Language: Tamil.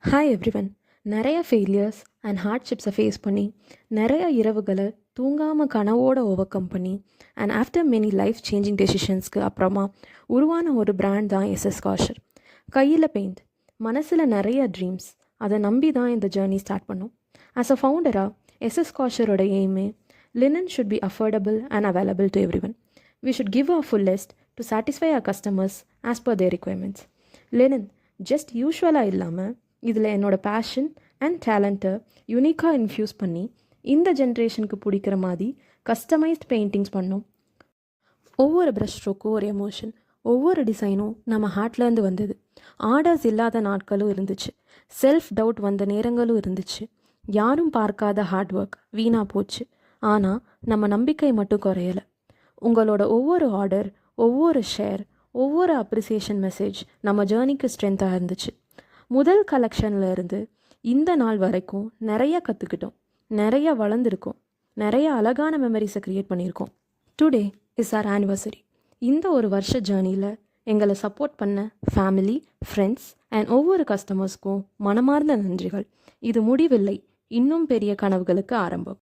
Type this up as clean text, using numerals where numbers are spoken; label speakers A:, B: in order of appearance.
A: Hi everyone. நிறைய ஃபெயிலியர்ஸ் அண்ட் ஹார்ட்ஷிப்ஸை ஃபேஸ் பண்ணி நிறைய இரவுகளை தூங்காமல் கனவோட ஓவர் கம் பண்ணி and after many life changing டெசிஷன்ஸ்க்கு அப்புறமா உருவான ஒரு பிராண்ட் தான் எஸ்எஸ் காஷர். கையில் பெயிண்ட், மனசில் நிறைய ட்ரீம்ஸ், அதை நம்பி தான் இந்த ஜேர்னி ஸ்டார்ட் பண்ணோம். ஆஸ் அ ஃபவுண்டராக எஸ்எஸ் காஷரோட எய்மே linen should be affordable and available to everyone. We should give a fullest to satisfy our customers as per their requirements. Linen just யூஷுவலாக இல்லாமல் இதில் என்னோடய பேஷன் அண்ட் டேலண்ட்டை யூனிக்காக இன்ஃப்யூஸ் பண்ணி இந்த ஜென்ரேஷனுக்கு பிடிக்கிற மாதிரி கஸ்டமைஸ்ட் பெயிண்டிங்ஸ் பண்ணோம். ஒவ்வொரு ப்ரஷ் ஸ்ட்ரோக்கும் ஒரு எமோஷன், ஒவ்வொரு டிசைனும் நம்ம ஹார்ட்லேருந்து வந்தது. ஆர்டர்ஸ் இல்லாத நாட்களும் இருந்துச்சு, செல்ஃப் டவுட் வந்த நேரங்களும் இருந்துச்சு. யாரும் பார்க்காத ஹார்ட் ஒர்க் வீணாக போச்சு, ஆனால் நம்ம நம்பிக்கை மட்டும் குறையலை. உங்களோட ஒவ்வொரு ஆர்டர், ஒவ்வொரு ஷேர், ஒவ்வொரு அப்ரிசியேஷன் மெசேஜ் நம்ம ஜேர்னிக்கு ஸ்ட்ரென்த்தாக இருந்துச்சு. முதல் கலெக்ஷனில் இருந்து இந்த நாள் வரைக்கும் நிறைய கற்றுக்கிட்டோம், நிறைய வளர்ந்துருக்கோம், நிறைய அழகான மெமரிஸை க்ரியேட் பண்ணியிருக்கோம். Today is our anniversary. இந்த ஒரு வருஷ ஜேர்னியில் எங்களை சப்போர்ட் பண்ண ஃபேமிலி, ஃப்ரெண்ட்ஸ் அண்ட் ஒவ்வொரு கஸ்டமர்ஸ்க்கும் மனமார்ந்த நன்றிகள். இது முடிவில்லை, இன்னும் பெரிய கனவுகளுக்கு ஆரம்பம்.